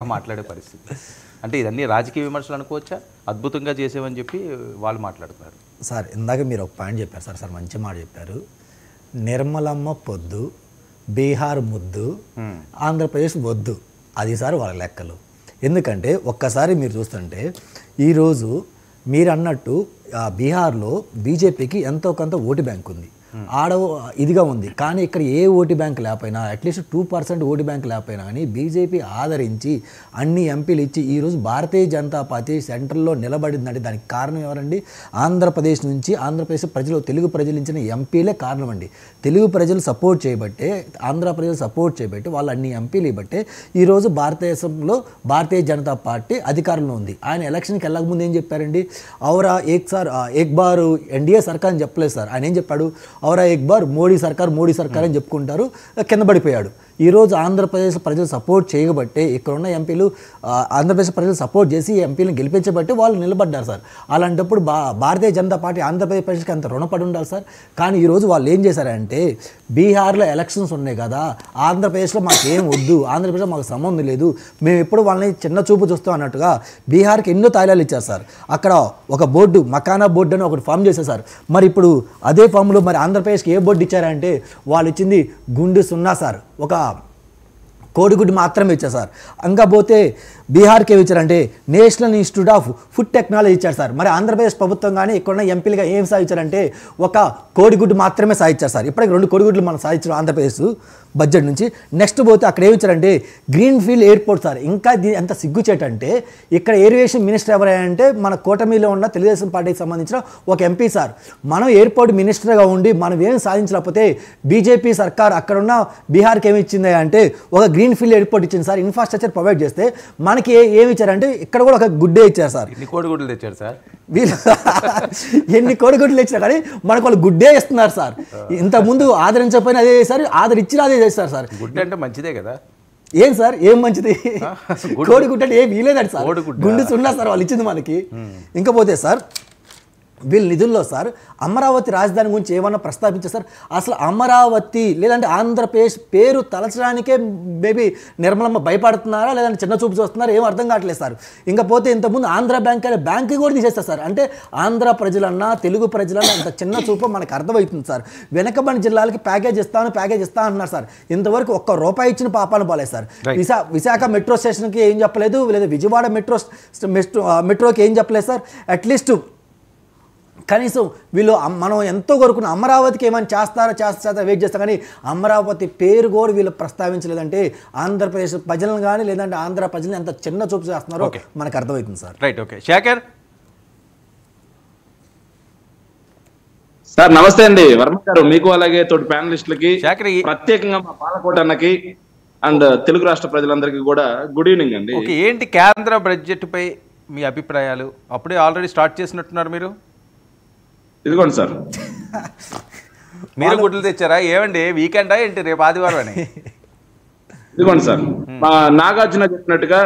మాట్లాడే పరిస్థితి. అంటే ఇదన్నీ రాజకీయ విమర్శలు అనుకోవచ్చా? అద్భుతంగా చేసేవని చెప్పి వాళ్ళు మాట్లాడుతున్నారు. సార్ ఇందాక మీరు ఒక పాయింట్ చెప్పారు సార్ మంచి మాట చెప్పారు. నిర్మలమ్మ పొద్దు, బీహార్ ముద్దు, ఆంధ్రప్రదేశ్ వద్దు, అది సార్ వాళ్ళ లెక్కలు. ఎందుకంటే ఒక్కసారి మీరు చూస్తుంటే ఈరోజు మీరు అన్నట్టు బీహార్లో బీజేపీకి ఎంతో కొంత ఓటు బ్యాంక్ ఉంది, ఆడ ఇదిగా ఉంది. కానీ ఇక్కడ ఏ ఓటు బ్యాంక్ లేకపోయినా అట్లీస్ట్ 2% ఓటు బ్యాంక్ లేకపోయినా కానీ బీజేపీ ఆదరించి అన్ని ఎంపీలు ఇచ్చి ఈరోజు భారతీయ జనతా పార్టీ సెంట్రల్లో నిలబడిందంటే దానికి కారణం ఎవరండి? ఆంధ్రప్రదేశ్ నుంచి ఆంధ్రప్రదేశ్ ప్రజలు, తెలుగు ప్రజలు ఇచ్చిన ఎంపీలే కారణం అండి. తెలుగు ప్రజలు సపోర్ట్ చేయబట్టే, ఆంధ్ర ప్రజలు సపోర్ట్ చేయబట్టి, వాళ్ళు అన్ని ఎంపీలు ఇవ్వబట్టే ఈరోజు భారతదేశంలో భారతీయ జనతా పార్టీ అధికారంలో ఉంది. ఆయన ఎలక్షన్కి వెళ్ళకముందు ఏం చెప్పారండి? ఔరా ఏక్ బార్ ఎన్డీఏ సర్కార్ అని చెప్పలేదు సార్. ఆయన ఏం చెప్పాడు? ఔరా ఏక్ బార్ మోడీ సర్కార్ అని చెప్పుకుంటారు, కింద పడిపోయాడు. ఈరోజు ఆంధ్రప్రదేశ్ ప్రజలు సపోర్ట్ చేయబట్టే, ఇక్కడ ఉన్న ఎంపీలు ఆంధ్రప్రదేశ్ ప్రజలు సపోర్ట్ చేసి ఎంపీలను గెలిపించబట్టి వాళ్ళు నిలబడ్డారు సార్. అలాంటప్పుడు భారతీయ జనతా పార్టీ ఆంధ్రప్రదేశ్ ప్రజలకు అంత రుణపడి ఉండాలి సార్. కానీ ఈరోజు వాళ్ళు ఏం చేశారంటే, బీహార్లో ఎలక్షన్స్ ఉన్నాయి కదా, ఆంధ్రప్రదేశ్లో మాకు ఏం వద్దు, ఆంధ్రప్రదేశ్లో మాకు సంబంధం లేదు, మేము ఎప్పుడు వాళ్ళని చిన్న చూపు చూస్తాం అన్నట్టుగా బీహార్కి ఎన్నో తాయిలాలు ఇచ్చారు సార్. అక్కడ ఒక బోర్డు, మకానా బోర్డు అని ఒకటి ఫామ్ చేశారు సార్. మరి ఇప్పుడు అదే ఫామ్లో మరి ఆంధ్రప్రదేశ్కి ఏ బోర్డు ఇచ్చారంటే వాళ్ళు ఇచ్చింది గుండు సున్నా సార్, ఒక కోడిగుడ్డు మాత్రమే ఇచ్చారు సార్. ఇంకా పోతే బీహార్కి ఏమి ఇచ్చారంటే national institute of food technology ఇచ్చారు సార్. మరి ఆంధ్రప్రదేశ్ ప్రభుత్వం కానీ ఇక్కడున్న ఎంపీలుగా ఏం సాధించారంటే ఒక కోడిగుడ్డు మాత్రమే సాధించారు సార్. ఇప్పటికి 2 కోడిగుడ్లు మనం సాధించారు ఆంధ్రప్రదేశ్ బడ్జెట్ నుంచి. నెక్స్ట్ పోతే అక్కడ ఏమి ఇచ్చారంటే గ్రీన్ ఫీల్డ్ ఎయిర్పోర్ట్ సార్. ఇంకా ఎంత సిగ్గుచేటంటే ఇక్కడ ఏవియేషన్ మినిస్టర్ ఎవరంటే మన కూటమిలో ఉన్న తెలుగుదేశం పార్టీకి సంబంధించిన ఒక ఎంపీ సార్. మనం ఎయిర్పోర్ట్ మినిస్టర్గా ఉండి మనం ఏం సాధించలేకపోతే బీజేపీ సర్కార్ అక్కడున్న బీహార్కి ఏమి ఇచ్చింది అంటే ఒక గ్రీన్ ఫీల్డ్ ఎయిర్పోర్ట్ ఇచ్చింది సార్. ఇన్ఫ్రాస్ట్రక్చర్ ప్రొవైడ్ చేస్తే మనకి ఏమి ఇచ్చారంటే ఇక్కడ కూడా ఒక గుడ్డే ఇచ్చారు సార్. ఎన్ని కోడిగుడ్లు తెచ్చారు సార్? వీళ్ళు ఎన్ని కోడిగుడ్లు ఇచ్చినా కానీ మనకు వాళ్ళు గుడ్డే ఇస్తున్నారు సార్. ఇంతకుముందు ఆదరించకపోయినా అదే చేస్తారు, ఆదరించినా అదే చేస్తారు సార్. గుడ్డు అంటే మంచిదే కదా. ఏం సార్ ఏం మంచిది? కోడిగుడ్డు అంటే ఏం వీలేదండి సార్, గుండు సున్నా సార్ వాళ్ళు ఇచ్చింది మనకి. ఇంకపోతే సార్ వీళ్ళ నిధుల్లో సార్ అమరావతి రాజధాని గురించి ఏమన్నా ప్రస్తావించారు సార్? అసలు అమరావతి లేదంటే ఆంధ్రప్రదేశ్ పేరు తలచడానికే మేబీ నిర్మలమ్మ భయపడుతున్నారా లేదంటే చిన్న చూపు చూస్తున్నారా ఏం అర్థం కావట్లేదు సార్. ఇంకపోతే ఇంతకుముందు ఆంధ్ర బ్యాంక్ అనే బ్యాంక్ కూడా తీసేస్తారు సార్. అంటే ఆంధ్ర ప్రజలన్నా తెలుగు ప్రజలన్నా అంత చిన్న చూపు మనకు అర్థమవుతుంది సార్. వెనకబడిన జిల్లాలకి ప్యాకేజ్ ఇస్తాను అంటున్నారు సార్. ఇంతవరకు ₹1 ఇచ్చిన పాపాను పోలేదు సార్. విశాఖ మెట్రో స్టేషన్కి ఏం చెప్పలేదు, లేదా విజయవాడ మెట్రోకి ఏం చెప్పలేదు సార్. అట్లీస్ట్ కనీసం వీళ్ళు మనం ఎంతో కోరుకున్న అమరావతికి ఏమైనా చేస్తారా వెయిట్ చేస్తాం, కానీ అమరావతి పేరు కూడా వీళ్ళు ప్రస్తావించలేదంటే ఆంధ్రప్రదేశ్ ప్రజలను కానీ లేదంటే ఆంధ్ర ప్రజలను ఎంత చిన్న చూపు చేస్తున్నారో మనకు అర్థమవుతుంది sir. Right, okay. Shekhar sir నమస్తే అండి. వర్మ గారు మీకు అలాగే తోటి ప్యానలిస్టులకి ప్రత్యేకంగా మా పాలకోట అన్నకి అండ్ తెలుగు రాష్ట్ర ప్రజలందరికీ కూడా గుడ్ ఈవినింగ్ అండి. ఏంటి కేంద్ర బడ్జెట్ పై మీ అభిప్రాయాలు? అప్పుడే ఆల్రెడీ స్టార్ట్ చేసినట్టున్నారు మీరు. ఇదిగోండి సార్, మీరు గుడ్లు తెచ్చారా? ఏమండి వీకెండా ఏంటి, రేపు ఆదివారం అని? ఇదిగోండి సార్, మా నాగార్జున చెప్పినట్టుగా